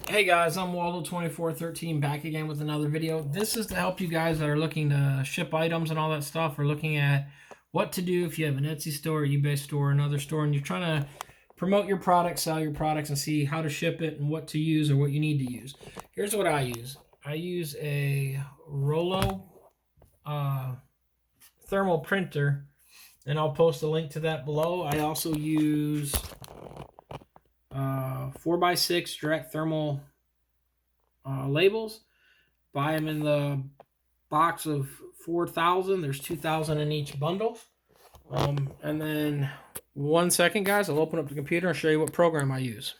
Hey guys, I'm Waldo2413 back again with another video. This is to help you guys that are looking to ship items and all that stuff, or looking at what to do if you have an Etsy store, eBay store, another store, and you're trying to promote your products, sell your products, and see how to ship it and what to use or what you need to use. Here's what I use. I use a ROLLO thermal printer, and I'll post a link to that below. I also use 4x6 direct thermal labels. Buy them in the box of 4,000. There's 2,000 in each bundle. And then 1 second, guys, I'll open up the computer and show you what program I use.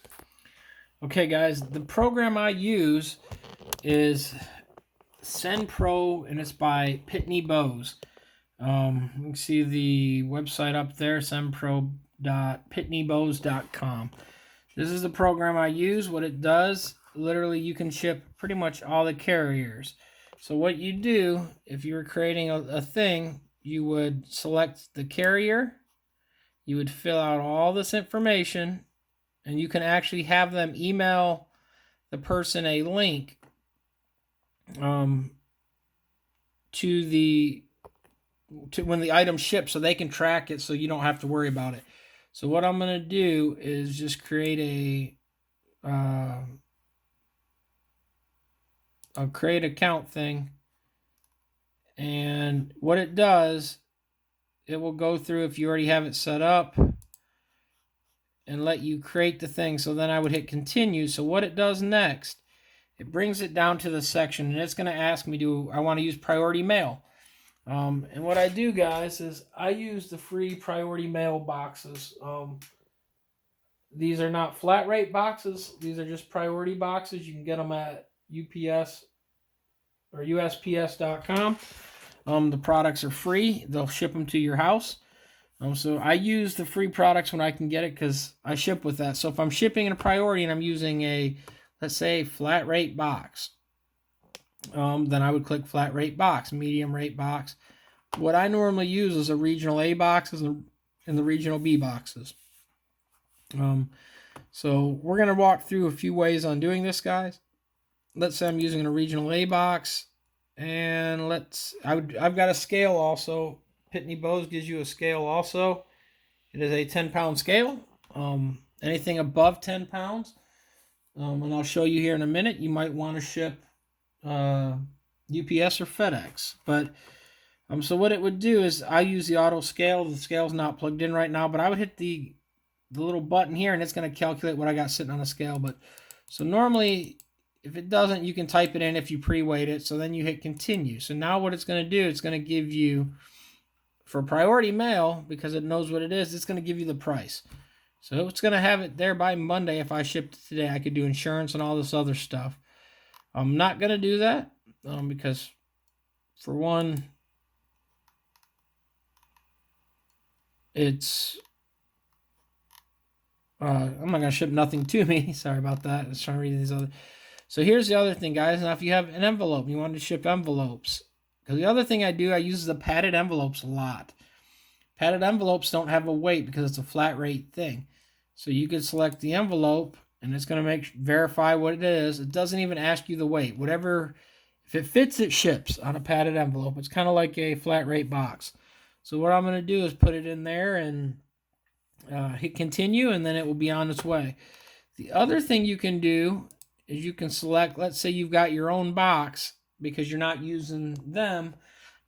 Okay, guys, the program I use is SendPro, and it's by Pitney Bowes. You can see the website up there, sendpro.pitneybowes.com. This is the program I use. What it does, literally, you can ship pretty much all the carriers. So what you do, if you were creating a thing, you would select the carrier, you would fill out all this information, and you can actually have them email the person a link to when the item ships, so they can track it, so you don't have to worry about it. So what I'm going to do is just create a create account thing, and what it does, it will go through, if you already have it set up, and let you create the thing. So then I would hit continue. So what it does next, it brings it down to the section, and it's going to ask me, do I want to use priority mail? And what I do, guys, is I use the free priority mail boxes. These are not flat rate boxes. These are just priority boxes. You can get them at UPS or USPS.com. The products are free. They'll ship them to your house. So I use the free products when I can get it, because I ship with that. So if I'm shipping in a priority and I'm using a, let's say, flat rate box, then I would click flat rate box, medium rate box. What I normally use is a regional A boxes and the regional B boxes. So we're going to walk through a few ways on doing this, guys. Let's say I'm using a regional A box, and I've got a scale also. Pitney Bowes gives you a scale also. It is a 10-pound scale. Anything above 10 pounds, and I'll show you here in a minute, you might want to ship UPS or FedEx. But so what it would do is, I use the auto scale. The scale's not plugged in right now, but I would hit the little button here, and it's going to calculate what I got sitting on the scale. But so normally, if it doesn't, you can type it in if you pre-weighed it. So then you hit continue. So now what it's going to do, it's going to give you, for priority mail, because it knows what it is, it's going to give you the price. So it's going to have it there by Monday. If I shipped it today, I could do insurance and all this other stuff. I'm not going to do that because, for one, it's I'm not going to ship nothing to me. Sorry about that. I was trying to read these other. So here's the other thing, guys. Now, if you have an envelope, you want to ship envelopes. Because the other thing I do, I use the padded envelopes a lot. Padded envelopes don't have a weight because it's a flat rate thing. So you could select the envelope, and it's going to verify what it is. It doesn't even ask you the weight. Whatever, if it fits, it ships on a padded envelope. It's kind of like a flat rate box. So what I'm going to do is put it in there and hit continue, and then it will be on its way. The other thing you can do is you can select, let's say you've got your own box, because you're not using them,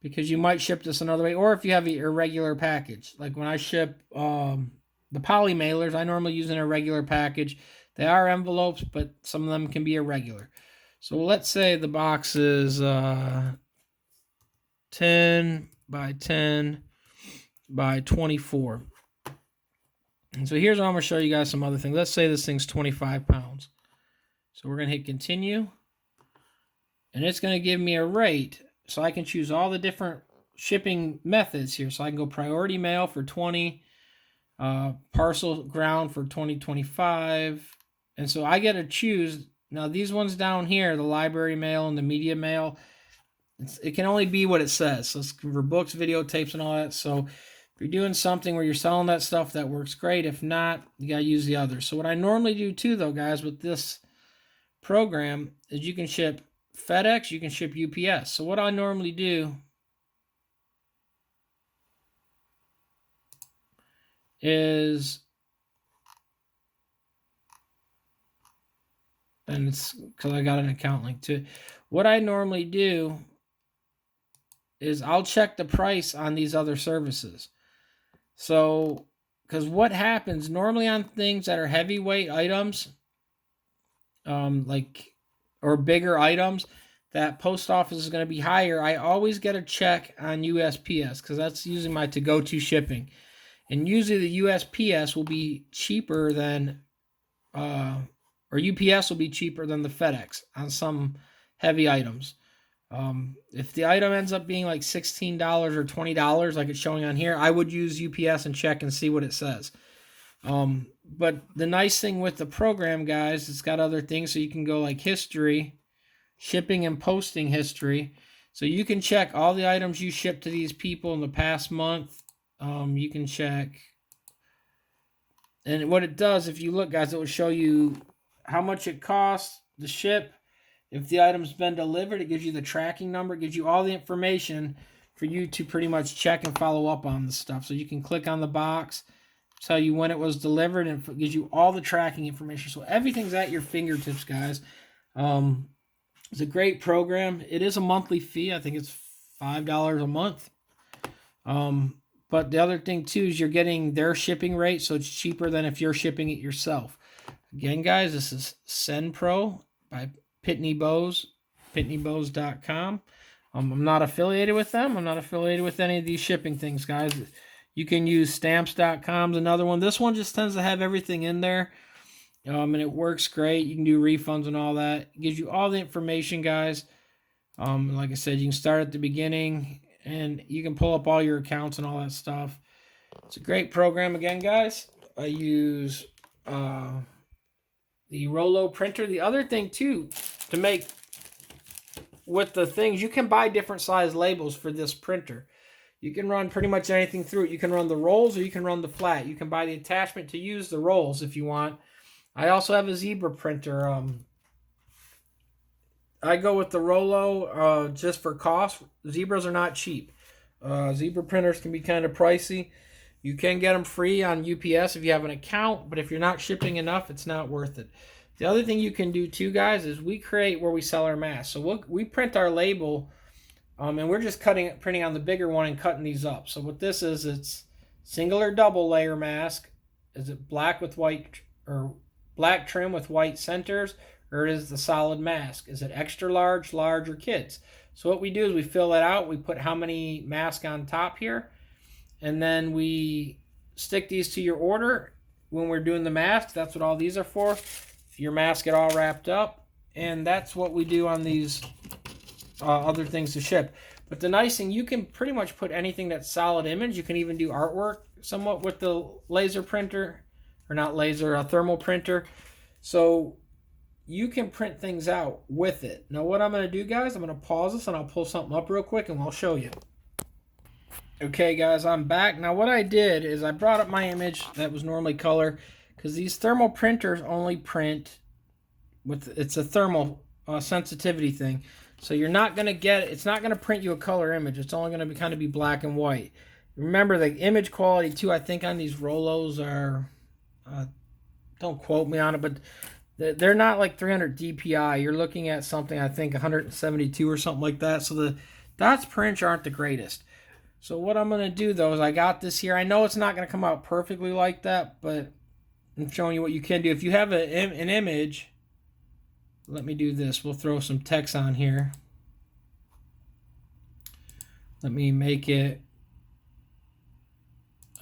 because you might ship this another way, or if you have an irregular package. Like when I ship the poly mailers, I normally use an irregular package. They are envelopes, but some of them can be irregular. So let's say the box is 10 by 10 by 24. And so here's where I'm going to show you guys some other things. Let's say this thing's 25 pounds. So we're going to hit continue. And it's going to give me a rate. So I can choose all the different shipping methods here. So I can go priority mail for 20, parcel ground for 2025. And so I get to choose. Now these ones down here, the library mail and the media mail, it can only be what it says. So it's for books, videotapes, and all that. So if you're doing something where you're selling that stuff, that works great. If not, you got to use the others. So what I normally do too, though, guys, with this program is you can ship FedEx, you can ship UPS. So what I normally do is, and it's because I got an account link to it. What I normally do is I'll check the price on these other services. So, because what happens normally on things that are heavyweight items, like, or bigger items, that post office is going to be higher. I always get a check on USPS because that's usually my to-go-to shipping. And usually the USPS will be cheaper than, or UPS will be cheaper than the FedEx on some heavy items. If the item ends up being like $16 or $20, like it's showing on here, I would use UPS and check and see what it says. But the nice thing with the program, guys, it's got other things. So you can go like history, shipping and posting history. So you can check all the items you shipped to these people in the past month. You can check. And what it does, if you look, guys, it will show you how much it costs to ship. If the item's been delivered, it gives you the tracking number. It gives you all the information for you to pretty much check and follow up on the stuff. So you can click on the box, tell you when it was delivered, and it gives you all the tracking information. So everything's at your fingertips, guys. It's a great program. It is a monthly fee. I think it's $5 a month. But the other thing, too, is you're getting their shipping rate, so it's cheaper than if you're shipping it yourself. Again, guys, this is SendPro by Pitney Bowes, pitneybowes.com. I'm not affiliated with them. I'm not affiliated with any of these shipping things, guys. You can use stamps.com is another one. This one just tends to have everything in there, and it works great. You can do refunds and all that. It gives you all the information, guys. Like I said, you can start at the beginning, and you can pull up all your accounts and all that stuff. It's a great program. Again, guys, I use the ROLLO printer. The other thing, too, to make with the things, you can buy different size labels for this printer. You can run pretty much anything through it. You can run the rolls or you can run the flat. You can buy the attachment to use the rolls if you want. I also have a zebra printer. I go with the ROLLO just for cost. Zebras are not cheap. Zebra printers can be kind of pricey. You can get them free on UPS if you have an account, but if you're not shipping enough, it's not worth it. The other thing you can do too, guys, is we create where we sell our masks. So we print our label, and we're just printing on the bigger one and cutting these up. So what this is, it's single or double layer mask. Is it black with white, or black trim with white centers, or is it the solid mask? Is it extra large, large, or kids? So what we do is we fill that out. We put how many masks on top here, and then we stick these to your order when we're doing the mask. That's what all these are for. Your mask get all wrapped up, and that's what we do on these other things to ship. But the nice thing, you can pretty much put anything that's solid image. You can even do artwork somewhat with the laser printer, or not laser, a thermal printer. So you can print things out with it. Now what I'm going to do, guys, I'm going to pause this and I'll pull something up real quick and I'll show you. Okay, guys, I'm back. Now what I did is I brought up my image that was normally color, because these thermal printers only print with, it's a thermal sensitivity thing. So you're not going to get, it's not going to print you a color image. It's only going to kind of be black and white. Remember, the image quality too, I think on these ROLLOs are, don't quote me on it, but they're not like 300 DPI. You're looking at something, I think 172 or something like that. So the dots per inch aren't the greatest. So what I'm going to do, though, is I got this here. I know it's not going to come out perfectly like that, but I'm showing you what you can do. If you have an image, let me do this. We'll throw some text on here. Let me make it,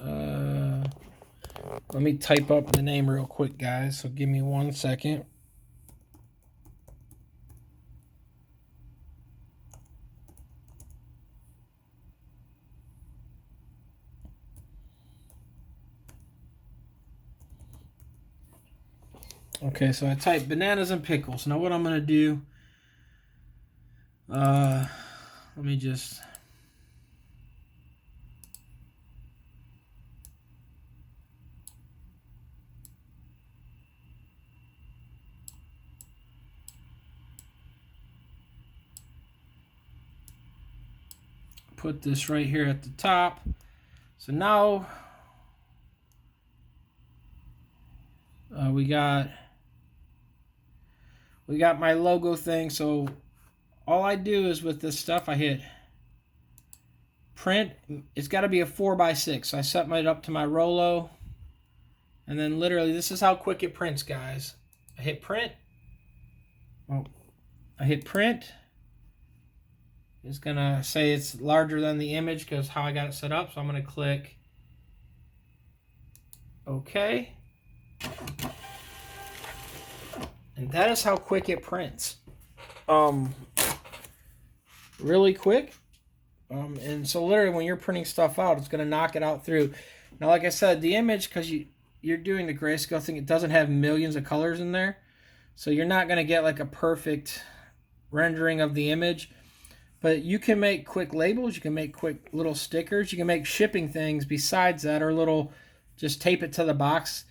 let me type up the name real quick, guys. So give me 1 second. Okay, so I typed bananas and pickles. Now what I'm going to do, let me just, put this right here at the top. So now we got my logo thing. So all I do is with this stuff, I hit print. It's got to be a 4x6. So I set it up to my Rollo, and then literally this is how quick it prints, guys. I hit print. Oh, I hit print. It's gonna say it's larger than the image because how I got it set up. So I'm gonna click OK. And that is how quick it prints. Really quick. And so literally when you're printing stuff out, it's gonna knock it out through. Now, like I said, the image, because you're doing the grayscale thing, it doesn't have millions of colors in there. So you're not gonna get like a perfect rendering of the image. But you can make quick labels, you can make quick little stickers, you can make shipping things besides that, or little, just tape it to the box.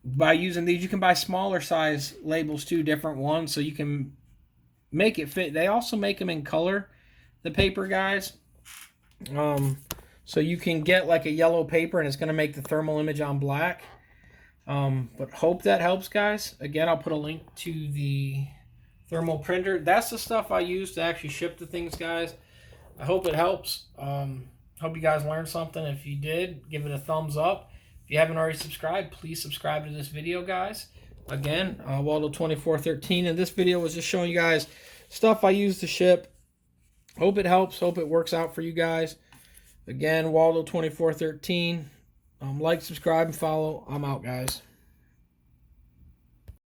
By using these, you can buy smaller size labels too, different ones, so you can make it fit. They also make them in color, the paper, guys. So you can get like a yellow paper and it's going to make the thermal image on black. But hope that helps, guys. Again, I'll put a link to the thermal printer. That's the stuff I use to actually ship the things, guys. I hope it helps. Hope you guys learned something. If you did, give it a thumbs up. If you haven't already subscribed, please subscribe to this video, guys. Again, Waldo 2413, and this video was just showing you guys stuff I use to ship. Hope it helps. Hope it works out for you guys. Again, Waldo 2413. Like, subscribe, and follow. I'm out, guys.